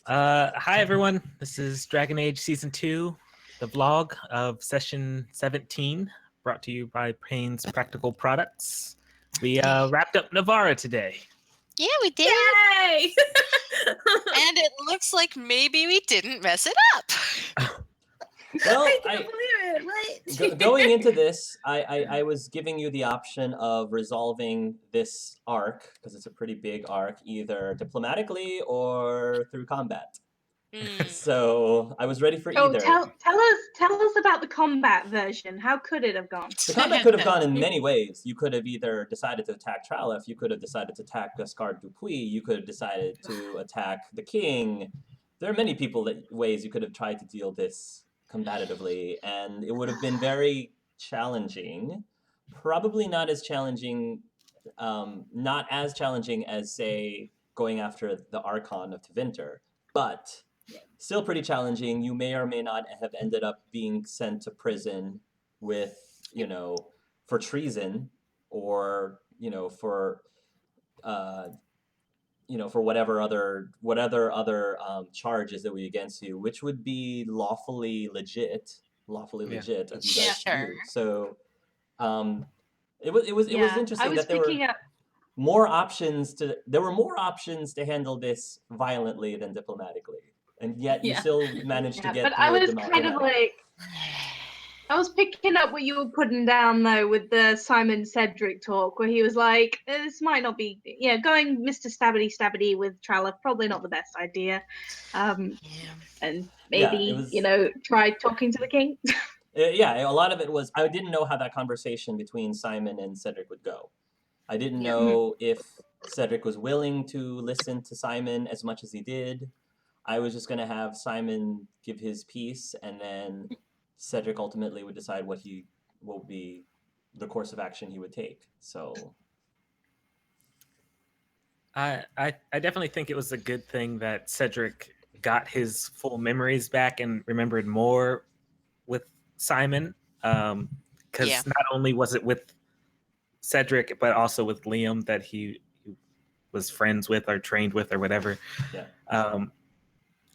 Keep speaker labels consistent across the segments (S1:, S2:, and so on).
S1: Hi everyone, this is Dragon Age Season 2, the vlog of Session 17, brought to you by Payne's Practical Products. We wrapped up Navarra today.
S2: Yeah, we did.
S3: Yay!
S2: And it looks like maybe we didn't mess it up.
S4: Well,
S3: I can't believe it. What?
S4: going into this, I was giving you the option of resolving this arc, because it's a pretty big arc, either diplomatically or through combat. So I was ready for either.
S3: Tell us about the combat version. How could it have gone?
S4: The combat could have gone in many ways. You could have either decided to attack Tralef, you could have decided to attack Gascard Dupuis, you could have decided to attack the king. There are many ways you could have tried to deal this combatively, and it would have been very challenging. Probably not as challenging as, say, going after the Archon of Tevinter, but still pretty challenging. You may or may not have ended up being sent to prison with, for treason, or, for whatever other charges that would be against you, which would be lawfully legit, as you guys do. So, it was interesting that there were more options to handle this violently than diplomatically, and yet you still managed to get.
S3: But I was kind of like, I was picking up what you were putting down though with the Simon Cedric talk, where he was like, "This might not be, going Mr. Stabbity with Tralef, probably not the best idea." And maybe try talking to the king.
S4: A lot of it was I didn't know how that conversation between Simon and Cedric would go. I didn't know if Cedric was willing to listen to Simon as much as he did. I was just going to have Simon give his piece, and then Cedric ultimately would decide what would be the course of action he would take. So
S1: I definitely think it was a good thing that Cedric got his full memories back and remembered more with Simon, because not only was it with Cedric, but also with Liam that he was friends with or trained with or whatever.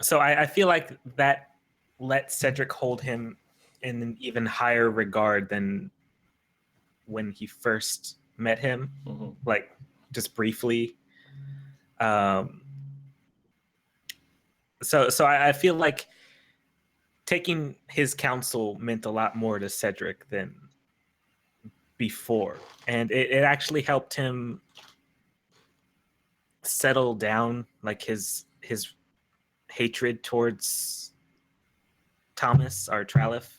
S1: So I feel like that let Cedric hold him in an even higher regard than when he first met him, like just briefly. So I feel like taking his counsel meant a lot more to Cedric than before, and it actually helped him settle down, like his hatred towards Thomas or Tralef.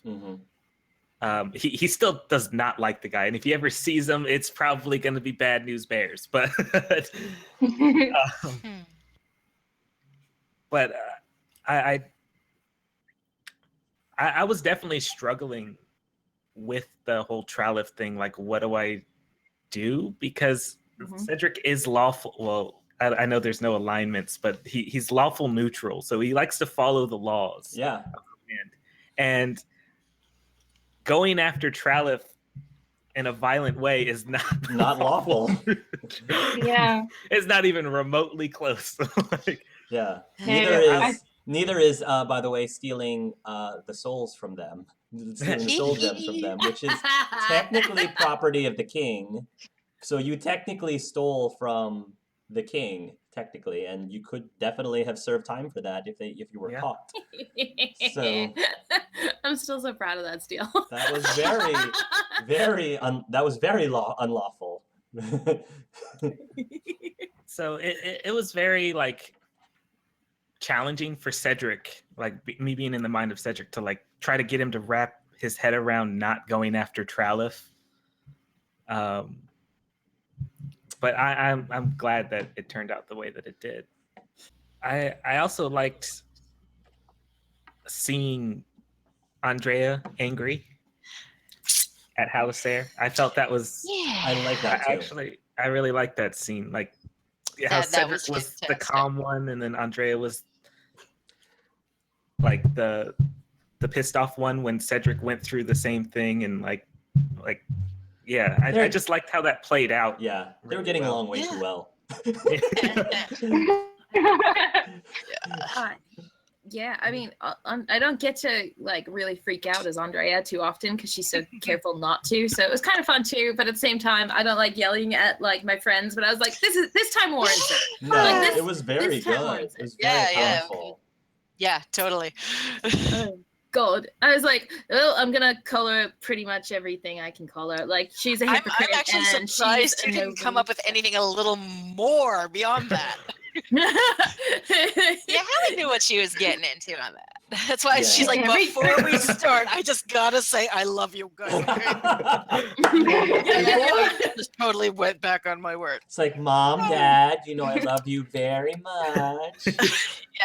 S1: He still does not like the guy, and if he ever sees him, it's probably going to be bad news bears. But I was definitely struggling with the whole Tralef thing. Like, what do I do? Because Cedric is lawful. Well, I know there's no alignments, but he's lawful neutral, so he likes to follow the laws.
S4: Yeah.
S1: And going after Tralef in a violent way is not
S4: lawful.
S1: It's not even remotely close.
S4: Neither is by the way, stealing the souls from them, stealing the soul gems from them, which is technically property of the king. So you technically stole from the king, technically, and you could definitely have served time for that if you were caught. So
S5: I'm still so proud of that steal.
S4: That was very unlawful.
S1: So it was very challenging for Cedric, me being in the mind of Cedric, to try to get him to wrap his head around not going after Tralef. But I'm glad that it turned out the way that it did. I also liked seeing Andrea angry at Halasair. I felt that was.
S2: Yeah.
S4: I like that too.
S1: Actually, I really liked that scene. How Cedric was the calm one, and then Andrea was the pissed off one when Cedric went through the same thing, and I just liked how that played out.
S4: Yeah, they were getting along way too well.
S5: Yeah, I mean, I don't get to like really freak out as Andrea too often because she's so careful not to. So it was kind of fun too. But at the same time, I don't like yelling at like my friends. But I was like, this time warrants it.
S4: No,
S5: like,
S4: it was very good. It was very powerful.
S2: Yeah, totally.
S5: Oh, God, I was like, well, I'm gonna color pretty much everything I can color. Like, she's a hypocrite.
S2: I'm actually
S5: and
S2: surprised you didn't come up with anything a little more beyond that. Yeah, Hallie knew what she was getting into on that. That's why she's like, before we start, I just gotta say I love you guys. Just totally went back on my word.
S4: It's like, Mom, Dad, you know I love you very much.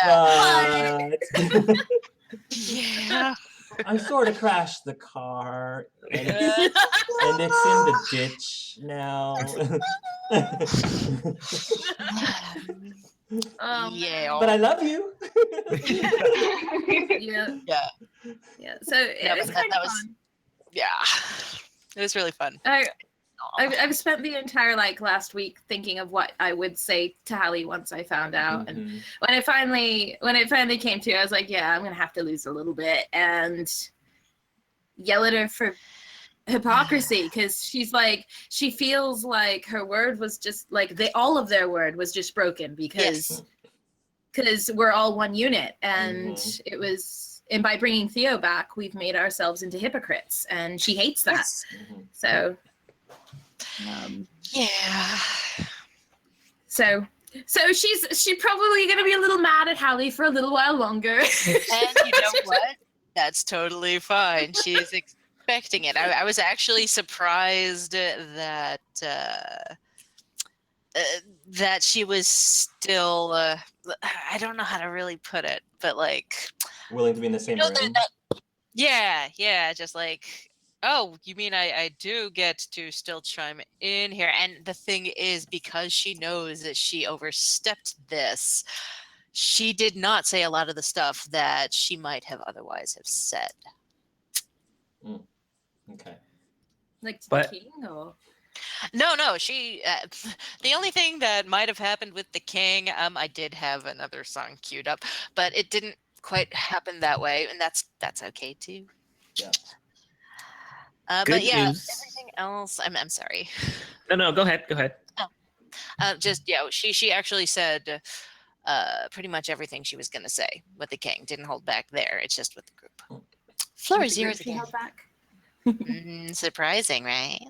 S2: Yeah.
S4: But
S2: Yeah.
S4: I sort of crashed the car, and it's in the ditch now. But I love you.
S5: Yeah. So it was kind of fun.
S2: Yeah, it was really fun.
S5: I've spent the entire like last week thinking of what I would say to Hallie once I found out, and when it finally came to, I was like, yeah, I'm gonna have to lose a little bit and yell at her for hypocrisy, because she feels like her word was just like all of their word was just broken because we're all one unit, and it was, and by bringing Theo back, we've made ourselves into hypocrites, and she hates that. So so she's probably gonna be a little mad at Hallie for a little while longer.
S2: And you know what? That's totally fine. She's expecting it. I was actually surprised that that she was still I don't know how to really put it, but like
S4: willing to be in the same room.
S2: Yeah, just like, oh, you mean I do get to still chime in here? And the thing is, because she knows that she overstepped this, she did not say a lot of the stuff that she might have otherwise have said.
S4: Okay.
S5: Like to the king, or?
S2: No. She. The only thing that might have happened with the king, I did have another song queued up, but it didn't quite happen that way, and that's okay too.
S4: Yeah.
S2: But yeah, everything else. I'm sorry.
S1: No. Go ahead.
S2: She actually said pretty much everything she was gonna say with the king. Didn't hold back there. It's just with the group. Floor is yours again.
S5: Held back.
S2: Surprising, right?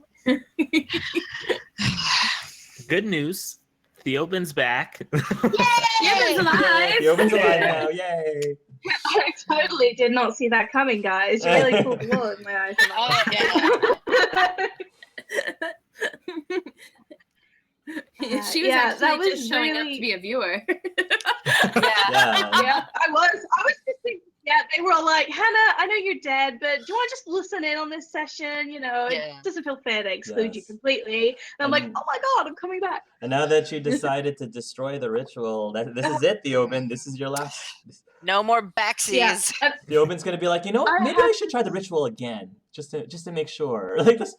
S1: Good news. Theoben's back.
S5: Theoben's alive.
S4: Theoben's alive now. Yay.
S3: I totally did not see that coming, guys. You really pulled the wool in my eyes.
S5: She was actually just showing up to be a viewer.
S3: Yeah, I was just thinking, they were all like, Hannah, I know you're dead, but do you want to just listen in on this session? You know, it doesn't feel fair to exclude you completely. And I'm like, oh my God, I'm coming back.
S4: And now that you decided to destroy the ritual, this is it, Theoben. This is your last.
S2: No more backsies.
S3: Yeah.
S4: Theoben's gonna be like, maybe I should try the ritual again, just to make sure. Like this,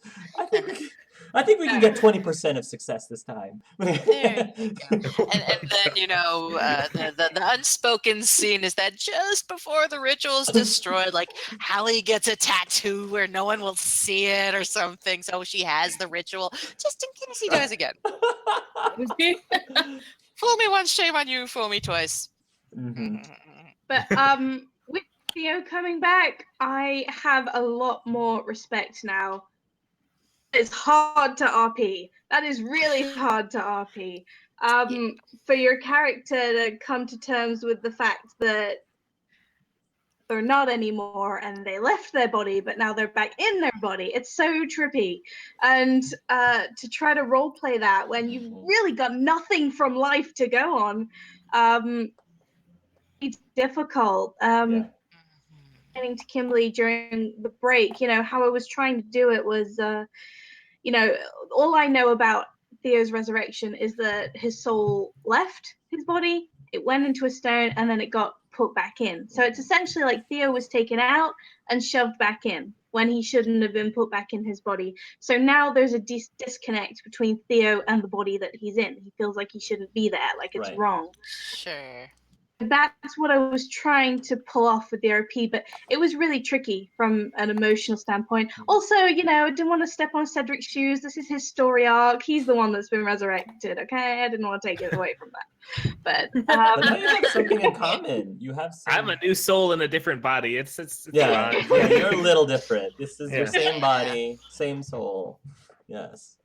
S4: I think we can get 20% of success this time.
S2: There you go. And then, the unspoken scene is that just before the ritual is destroyed, like Hallie gets a tattoo where no one will see it or something, so she has the ritual just in case he does again. Fool me once, shame on you. Fool me twice.
S3: But with Theo coming back, I have a lot more respect now. It's hard to RP. That is really hard to RP. For your character to come to terms with the fact that they're not anymore and they left their body, but now they're back in their body. It's so trippy. And to try to roleplay that when you've really got nothing from life to go on, it's difficult. Getting to Kimberly during the break, how I was trying to do it was, all I know about Theo's resurrection is that his soul left his body, it went into a stone, and then it got put back in. So it's essentially like Theo was taken out and shoved back in when he shouldn't have been put back in his body. So now there's a disconnect between Theo and the body that he's in. He feels like he shouldn't be there, like it's wrong.
S2: Sure.
S3: that's what I was trying to pull off with the RP, but it was really tricky from an emotional standpoint. Also, I didn't want to step on Cedric's shoes. This is his story arc. He's the one that's been resurrected, okay? I didn't want to take it away from that. But
S4: but now you have something in common. You have some...
S1: I'm a new soul in a different body. It's
S4: yeah, you're a little different. This is your same body, same soul. Yes.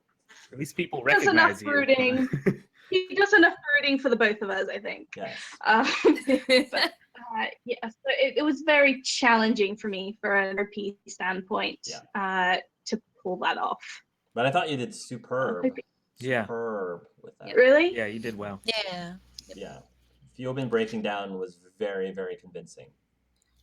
S1: At least people recognize you.
S3: Brooding. He does enough brooding for the both of us, I think.
S4: Yes.
S3: But, so it was very challenging for me from an RP standpoint to pull that off.
S4: But I thought you did superb.
S1: Yeah.
S4: Superb with that.
S3: Really?
S1: Yeah, you did well.
S2: Yeah.
S4: Yeah. Theoben breaking down was very, very convincing.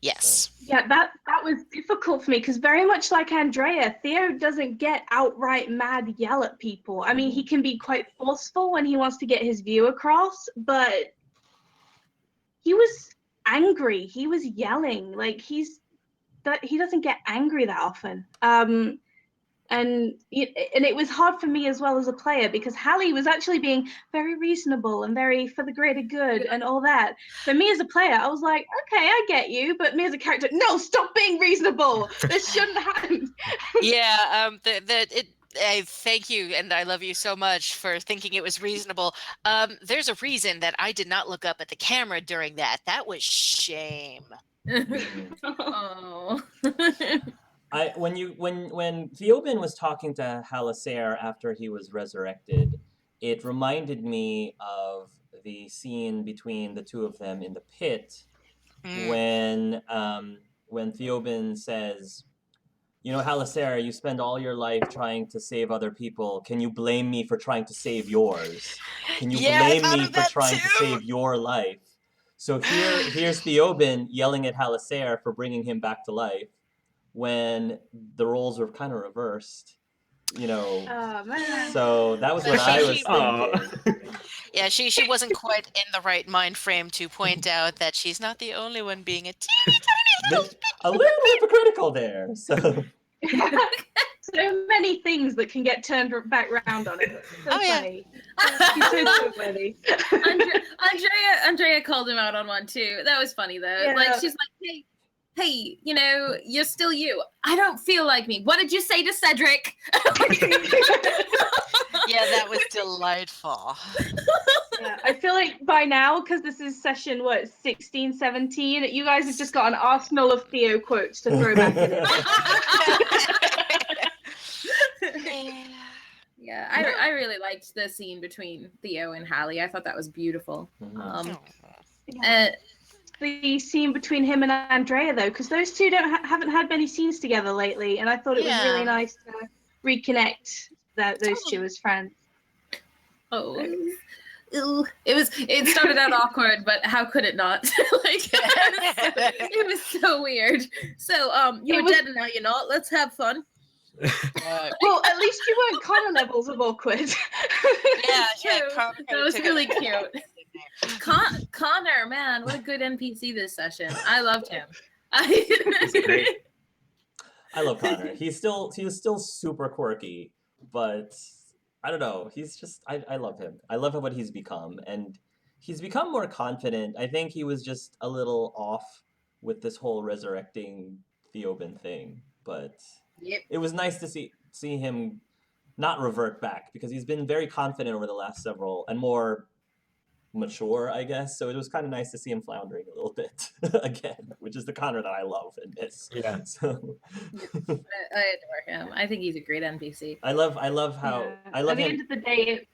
S2: Yes.
S4: So.
S3: Yeah, that was difficult for me because very much like Andrea, Theo doesn't get outright mad yell at people. I mean, he can be quite forceful when he wants to get his view across, but he was angry. He was yelling. Like he doesn't get angry that often. And it was hard for me as well as a player because Hallie was actually being very reasonable and very for the greater good and all that. For me as a player, I was like, okay, I get you. But me as a character, no, stop being reasonable. This shouldn't happen.
S2: Yeah, I thank you and I love you so much for thinking it was reasonable. There's a reason that I did not look up at the camera during that. That was shame.
S5: Oh.
S4: When Theoben was talking to Halasair after he was resurrected, it reminded me of the scene between the two of them in the pit when Theoben says, Halasair, you spend all your life trying to save other people. Can you blame me for trying to save yours? Can you blame me for trying to save your life? So here's Theoben yelling at Halasair for bringing him back to life, when the roles were kind of reversed,
S3: Oh, man.
S4: So that was what I was thinking.
S2: Yeah, she wasn't quite in the right mind frame to point out that she's not the only one being a teeny tiny little
S4: A little hypocritical there. So
S3: many things that can get turned back around on it. So funny. He's so funny.
S5: Andrea called him out on one too. That was funny though.
S3: Yeah.
S5: Like she's like, hey, you're still you. I don't feel like me. What did you say to Cedric?
S2: Yeah, that was delightful.
S3: Yeah, I feel like by now, because this is session, 16, 17, you guys have just got an arsenal of Theo quotes to throw back in it.
S5: Yeah, I really liked the scene between Theo and Hallie. I thought that was beautiful.
S3: The scene between him and Andrea, though, because those two haven't had many scenes together lately, and I thought it was really nice to reconnect those two as friends.
S5: Oh, it started out awkward, but how could it not? It was so weird. So you're dead and now you're not. Let's have fun.
S3: Well, at least you weren't Connor levels of awkward.
S2: Yeah,
S5: that was really cute. Connor, man, what a good NPC this session. I loved him.
S1: Great.
S4: I love Connor. He's still super quirky, but I don't know. He's just I love him. I love what he's become, and he's become more confident. I think he was just a little off with this whole resurrecting Theoben thing, but it was nice to see him not revert back because he's been very confident over the last several and more mature, I guess. So it was kind of nice to see him floundering a little bit again, which is the Connor that I love and miss.
S1: Yeah.
S4: So
S5: I adore him. I think he's a great NPC.
S4: I love how I love him.
S3: At the end of the day,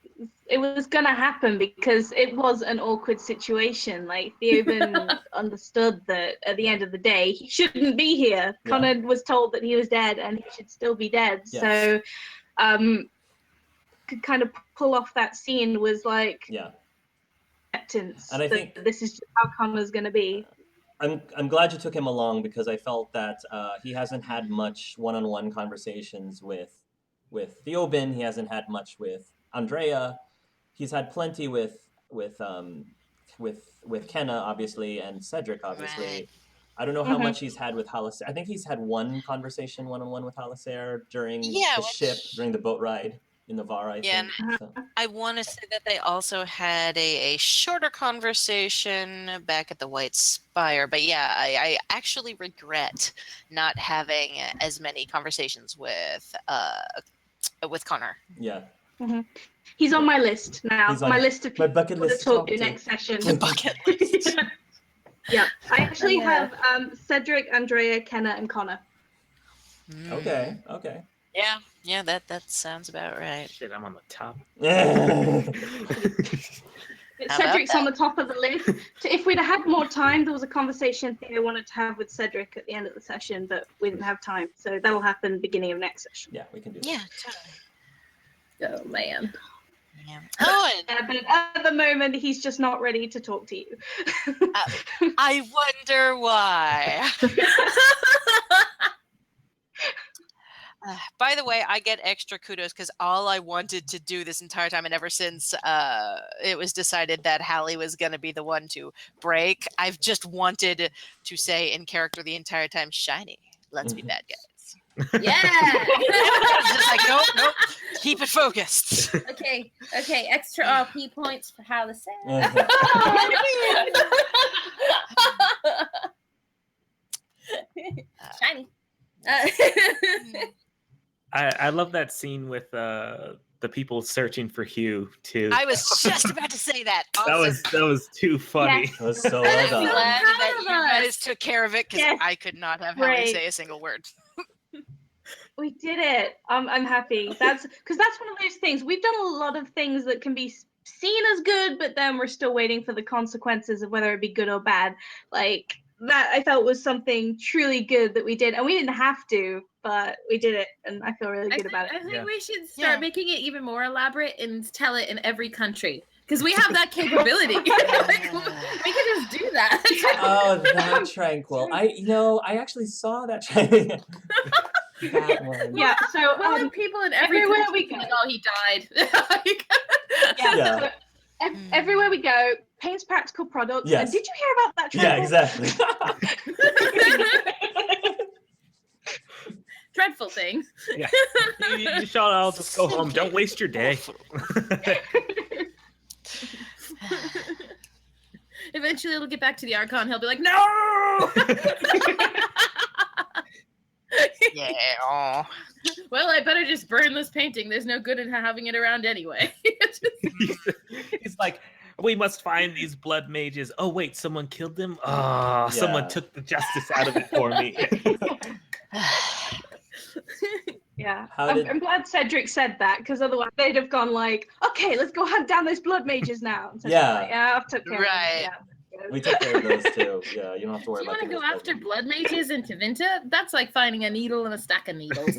S3: it was gonna happen because it was an awkward situation. Like Theoben understood that at the end of the day he shouldn't be here.
S4: Yeah.
S3: Connor was told that he was dead and he should still be dead.
S4: Yes.
S3: So could kind of pull off that scene was like acceptance.
S4: And I think
S3: this is just how Connor's gonna be.
S4: I'm glad you took him along because I felt that he hasn't had much one-on-one conversations with Theoben. He hasn't had much with Andrea. He's had plenty with Kenna, obviously, and Cedric, obviously.
S2: Right.
S4: I don't know how much he's had with Halasair. I think he's had one conversation one-on-one with Halasair during the ship, during the boat ride. in Navarre, I
S2: Yeah,
S4: think. So.
S2: I want to say that they also had a shorter conversation back at the White Spire. But yeah, I actually regret not having as many conversations with Connor.
S4: Yeah.
S3: Mm-hmm. He's on my list now.
S4: He's on
S3: my list of people
S4: bucket
S3: to
S4: list
S3: talk
S4: to
S3: to next session.
S2: The bucket list.
S3: Yeah, I actually have Cedric, Andrea, Kenna, and Connor.
S4: Okay.
S2: Yeah, that sounds about right.
S1: Shit, I'm on the top.
S3: Cedric's on the top of the list. If we'd have had more time, there was a conversation thing I wanted to have with Cedric at the end of the session, but we didn't have time. So that'll happen beginning of next session.
S4: Yeah, we can do that.
S2: Yeah, totally.
S5: Oh man.
S2: Yeah. Oh, and
S3: But at the moment, he's just not ready to talk to you.
S2: I wonder why. By the way, I get extra kudos because all I wanted to do this entire time, and ever since it was decided that Hallie was going to be the one to break, I've just wanted to say in character the entire time, "Shiny, let's be bad guys."
S5: Yeah.
S2: Just like, nope, keep it focused.
S5: Okay. Extra RP points for Hallie. Shiny.
S1: I love that scene with the people searching for Hugh too.
S2: I was just about to say that.
S1: That was too funny.
S3: Yes.
S4: That was so
S2: I'm
S4: well done.
S2: glad that
S5: Proud
S2: you
S5: of
S2: guys
S5: us.
S2: took care of it because
S3: Yes.
S2: I could not have Hallie
S3: Right.
S2: say a single word.
S3: We did it. I'm happy. That's because that's one of those things. We've done a lot of things that can be seen as good, but then we're still waiting for the consequences of whether it be good or bad. Like that, I felt was something truly good that we did, and we didn't have to, but we did it, and I feel really good about it.
S5: I think
S1: Yeah.
S5: we should start
S2: Yeah.
S5: making it even more elaborate and tell it in every country because we have that capability. Like, we can just do that.
S4: Oh, that tranquil. I actually saw that tranquil. That one.
S3: Yeah. So
S5: Well, people in every
S3: everywhere
S5: country
S3: we go.
S5: like, oh, he died. Like,
S4: Yeah.
S3: So, everywhere we go, Payne's practical products.
S4: Yes.
S3: And did you hear about that?
S4: Yeah,
S3: Tranquil?
S4: exactly.
S5: dreadful things.
S1: Yeah. You should all just go home. Don't waste your day.
S5: Eventually, it'll get back to the Archon. He'll be like, no!
S2: Yeah.
S5: Well, I better just burn this painting. There's no good in having it around anyway.
S1: He's like, we must find these blood mages. Oh wait, someone killed them. Oh, someone took the justice out of it for me.
S3: Yeah, I'm glad Cedric said that because otherwise they'd have gone like, okay, let's go hunt down those blood mages now. And Cedric's like, yeah, I've took care of
S2: Right.
S3: them. Yeah.
S4: We took care of those too. Yeah, you don't have to worry
S5: Do you
S4: about
S5: want to go
S4: those
S5: after
S4: blood
S5: blood mages in Tevinter? That's like finding a needle in a stack of needles.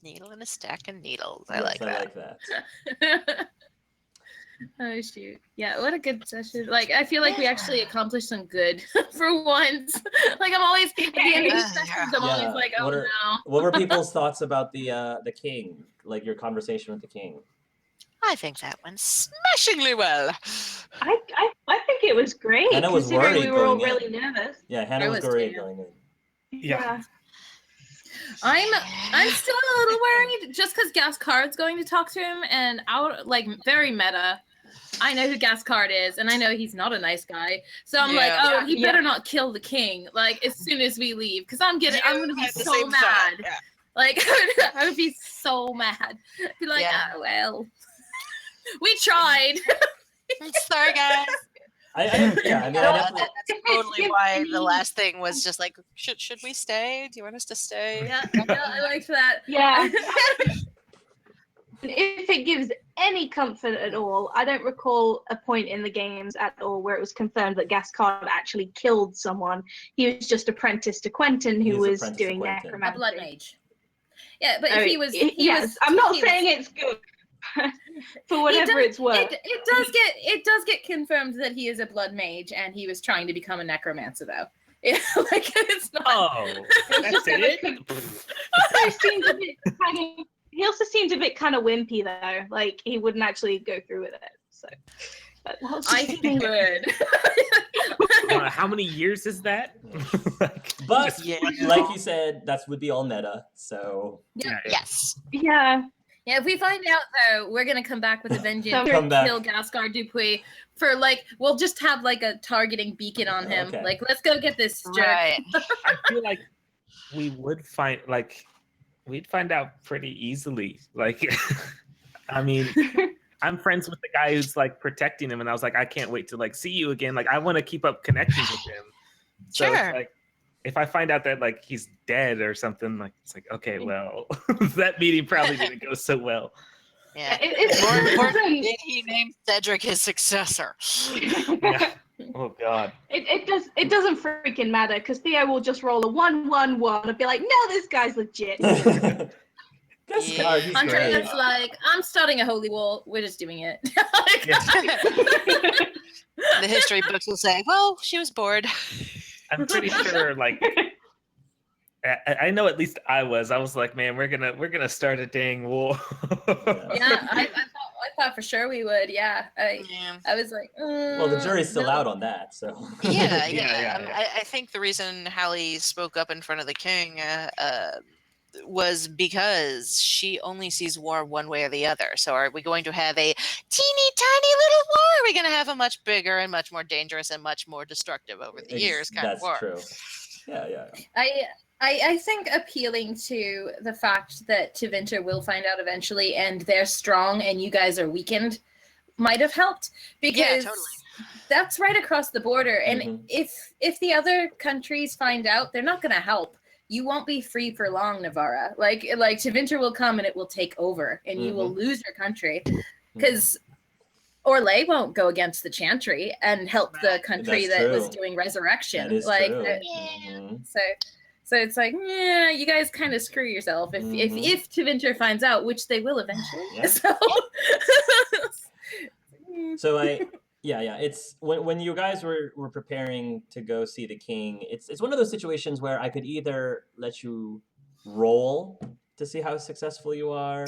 S2: Needle in a stack of needles. I
S4: Yes,
S2: like
S4: I
S2: that.
S4: like that.
S5: Oh shoot. Yeah, what a good session. Like I feel like we actually accomplished some good for once. Like I'm always at the end of these sessions, I'm
S4: Yeah.
S5: always like, oh
S4: What are-
S5: no.
S4: What were people's thoughts about the king? Like your conversation with the king?
S2: I think that went smashingly well.
S3: I think it was great.
S4: Hannah was
S3: considering
S4: worried
S3: we were all
S4: going in.
S3: really nervous.
S4: Yeah, Hannah
S5: I
S4: was
S5: was
S4: worried
S5: too.
S4: going in.
S1: Yeah.
S5: I'm still a little worried just because Gascard's going to talk to him and out like very meta. I know who Gascard is and I know he's not a nice guy. So I'm like,
S2: Yeah.
S5: oh, he better not kill the king like as soon as we leave because I'm gonna be
S2: Had the
S5: so
S2: same
S5: mad.
S2: thought, yeah.
S5: Like I would be so mad. Be like,
S2: Yeah.
S5: oh well. We tried.
S2: Sorry, guys.
S4: I definitely.
S2: That's totally why the last thing was just like, should we stay? Do you want us to stay?
S5: Yeah, I liked that.
S3: Yeah. If it gives any comfort at all, I don't recall a point in the games at all where it was confirmed that Gascard actually killed someone. He was just apprenticed to Quentin, who
S4: He's
S3: was
S4: apprenticed to
S3: doing
S4: Quentin.
S5: A
S3: necromancy.
S5: blood mage. Yeah, but
S3: Oh,
S5: he was.
S3: yes, I'm not saying it's good for whatever it's worth.
S5: It does get confirmed that he is a blood mage and he was trying to become a necromancer though. Yeah, like it's not.
S1: Oh, that's
S3: just
S1: it.
S3: He also seemed a bit kind of wimpy though. Like he wouldn't actually go through with it. So
S5: I think we would.
S1: How many years is that?
S4: But like you said, that would be all meta. So
S2: yes.
S3: Yeah.
S5: Yeah, if we find out though, we're gonna come back with a vengeance.
S4: Come back.
S5: Kill Gascar Dupuis for we'll just have a targeting beacon on him.
S4: Okay.
S5: Let's go get this jerk.
S2: Right.
S1: I feel like we would we'd find out pretty easily. I mean, I'm friends with the guy who's protecting him, and I was like, I can't wait to see you again. I want to keep up connections with him. So
S2: Sure.
S1: it's if I find out that he's dead or something, it's okay, well, that meeting probably didn't go so well.
S2: Yeah.
S3: It's
S2: More important, did he name Cedric his successor?
S1: Yeah. Oh God.
S3: It doesn't freaking matter because Theo will just roll a 1-1-1 and be like, no, this guy's legit.
S4: He's
S5: Andrea's
S4: great.
S5: I'm starting a holy war. We're just doing it.
S2: The history books will say, well, she was bored.
S1: I'm pretty sure I know at least I was like, man, we're gonna start a dang war.
S5: Yeah, I thought for sure we would. Yeah, I was like,
S4: well, the jury's still out on that, so.
S2: Yeah. I think the reason Hallie spoke up in front of the king was because she only sees war one way or the other. So are we going to have a teeny tiny little war? Or are we going to have a much bigger and much more dangerous and much more destructive over the years kind of war?
S4: That's true. Yeah.
S5: I think appealing to the fact that Tevinter will find out eventually and they're strong and you guys are weakened might have helped, because that's right across the border. And if the other countries find out, they're not going to help. You won't be free for long, Navarra. Tevinter will come and it will take over and you will lose your country, because Orlais won't go against the Chantry and help the country that was doing resurrection.
S4: That is true.
S5: So it's you guys kind of screw yourself if Tevinter finds out, which they will eventually.
S4: Yeah. So it's when you guys were preparing to go see the king, it's one of those situations where I could either let you roll to see how successful you are.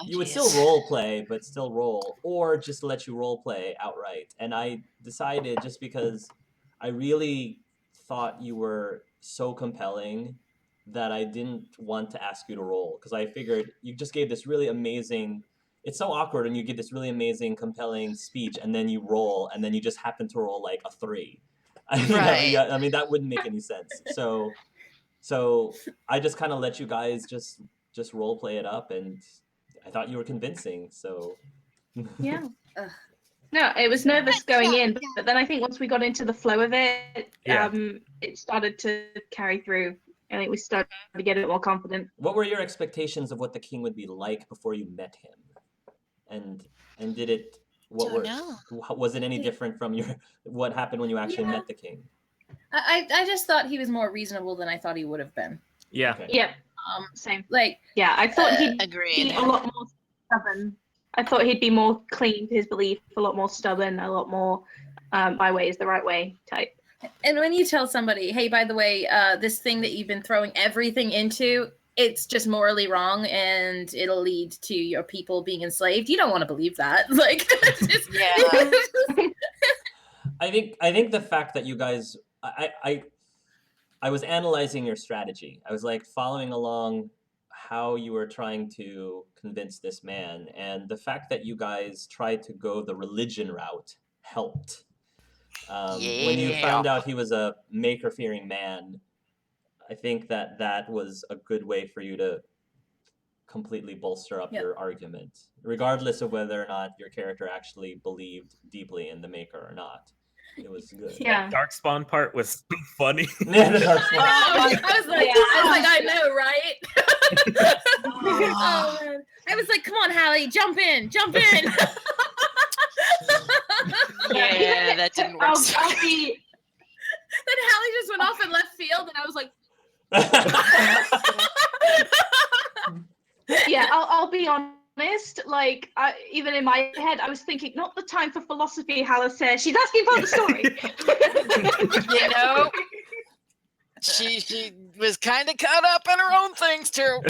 S4: You would still role play, but still roll, or just let you role play outright. And I decided, just because I really thought you were so compelling, that I didn't want to ask you to roll, because I figured you just gave this really amazing. It's so awkward, and you give this really amazing, compelling speech, and then you roll, and then you just happen to roll a 3.
S2: Right.
S4: I mean, that wouldn't make any sense. So I just kind of let you guys just role play it up, and I thought you were convincing. So
S3: yeah. No, it was nervous going in, but then I think once we got into the flow of it, it started to carry through. I think we started to get a bit more confident.
S4: What were your expectations of what the king would be like before you met him? And did it? Was it any different from what happened when you actually met the king?
S5: I just thought he was more reasonable than I thought he would have been.
S1: Yeah.
S4: Okay.
S3: Yeah. Same. I thought he'd be a lot more stubborn. I thought he'd be more clean to his belief, a lot more stubborn, a lot more my way is the right way type.
S5: And when you tell somebody, hey, by the way, this thing that you've been throwing everything into, it's just morally wrong and it'll lead to your people being enslaved, you don't want to believe that.
S4: I think the fact that you guys, I was analyzing your strategy. I was following along how you were trying to convince this man, and the fact that you guys tried to go the religion route helped. When you found out he was a maker-fearing man, I think that was a good way for you to completely bolster up your argument, regardless of whether or not your character actually believed deeply in the maker or not. It was good.
S3: Yeah.
S1: Darkspawn part was so funny.
S4: Yeah, the Darkspawn.
S5: I know, right? Oh man. I was like, come on, Hallie, jump in.
S2: Yeah, that didn't work.
S3: I'll be...
S5: Then Hallie just went off in left field, and I was like,
S3: yeah, I'll be honest. Even in my head, I was thinking, not the time for philosophy. Hannah says she's asking for the story.
S2: She was kind of caught up in her own things too.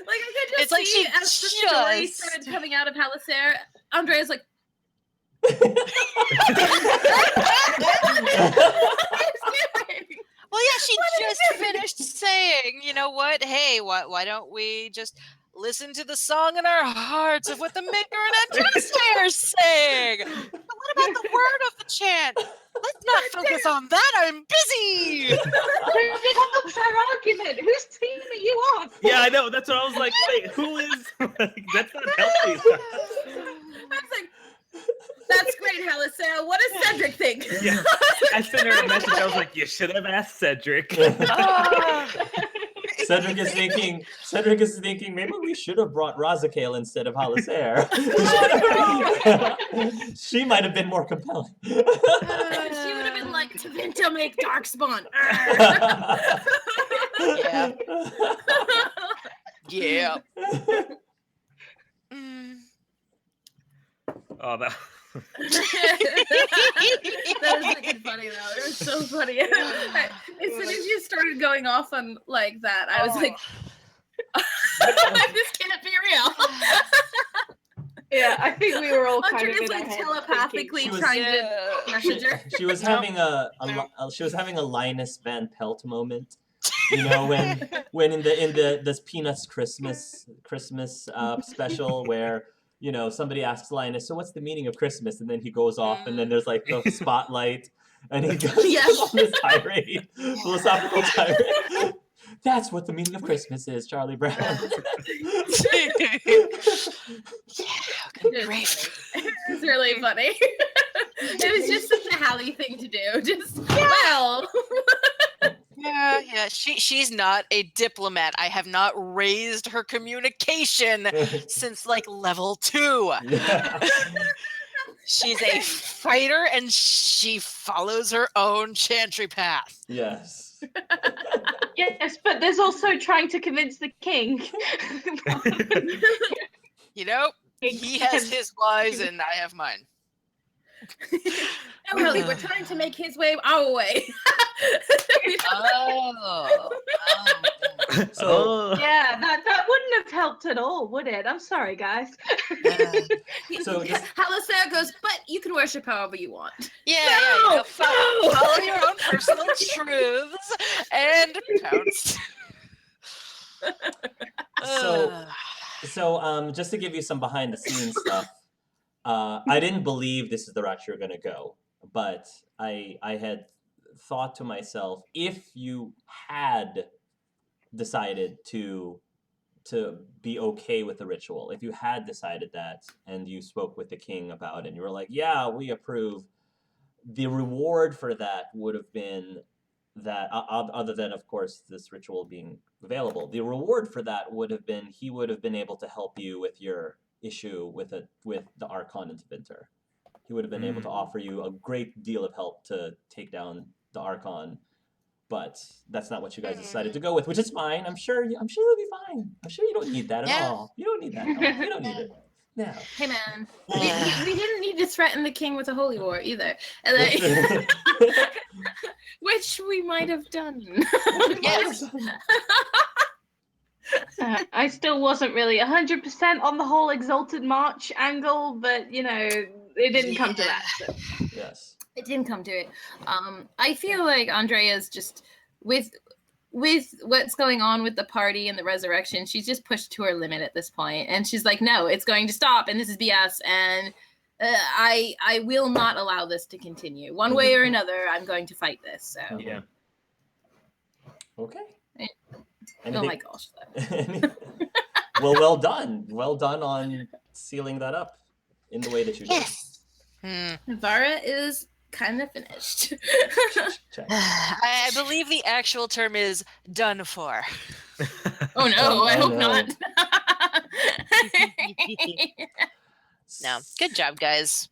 S5: Like I could just
S2: It's like
S5: see
S2: she
S5: as the story
S2: just-
S5: started coming out of Halisair, Andrea's like,
S2: Well, yeah, she just finished saying, you know what? Hey, why don't we just listen to the song in our hearts of what the maker and Antislayer are saying? But what about the word of the chant? Let's not focus on that. I'm busy.
S3: It helps our argument. Whose team are you on?
S1: Yeah, I know. That's what I was like. Wait, who is? Like, that's not healthy.
S5: I was like, that's great, Halisair. What does Cedric think?
S1: Yeah, I sent her a message. I was like, you should have asked Cedric.
S4: Cedric is thinking. Maybe we should have brought Razakale instead of Halisair. She might have been more compelling.
S5: She would have been like, Tavinta make Darkspawn.
S2: Yeah. Yeah. Mm.
S1: Oh, that.
S5: That was fucking funny though. It was so funny. As soon as you started going off on like that, I was like, this can't be real.
S3: Yeah, I think we were all kind
S5: Andrea
S3: of
S5: is
S3: in our
S5: like
S3: heads
S5: telepathically
S4: She was-
S5: trying to message her.
S4: She was having a Linus Van Pelt moment. You know, when in this Peanuts Christmas special where, you know, somebody asks Linus, so what's the meaning of Christmas? And then he goes off and then there's like the spotlight and he goes on this tirade, philosophical tirade. That's what the meaning of Christmas is, Charlie Brown.
S2: Great.
S5: It was really funny. It was just such a Hallie thing to do. Just well.
S2: Yeah. She's not a diplomat. I have not raised her communication since like level 2.
S4: Yeah.
S2: She's a fighter and she follows her own chantry path.
S4: Yes.
S3: Yes, but there's also trying to convince the king.
S2: You know, he has his lies and I have mine.
S5: No, really, we're trying to make his way our way.
S4: So
S3: Yeah, that wouldn't have helped at all, would it? I'm sorry, guys.
S4: So just-
S5: Halisair goes, but you can worship however you want.
S2: Yeah,
S5: No,
S2: follow your own personal truths and pounce.
S4: So just to give you some behind the scenes stuff, I didn't believe this is the route you're gonna go, but I had thought to myself, if you had decided to be okay with the ritual, if you had decided that and you spoke with the king about it and you were like, yeah, we approve, the reward for that would have been that, other than of course this ritual being available, the reward for that would have been he would have been able to help you with your issue with the Archon and Tavinter. He would have been able to offer you a great deal of help to take down the Archon, but that's not what you guys decided to go with, which is fine. I'm sure you'll be fine. I'm sure you don't need that at all. You don't need that help. You don't need it. No.
S5: Hey man, we didn't need to threaten the king with a holy war either, and which we might have done.
S2: Yes.
S3: I still wasn't really 100% on the whole Exalted March angle, but you know, it didn't come to that. So.
S4: Yes.
S5: It didn't come to it. I feel like Andrea's just with what's going on with the party and the resurrection, she's just pushed to her limit at this point, and she's like, no, it's going to stop, and this is BS, and I will not allow this to continue. One way or another, I'm going to fight this. So
S1: Yeah.
S4: Okay.
S5: Oh my gosh.
S4: Well done. Well done on sealing that up in the way that you did.
S2: Yes.
S5: Vara is kind of finished.
S4: Check.
S2: I believe the actual term is done for.
S5: Oh no, I hope
S4: no.
S5: not.
S2: No, good job, guys.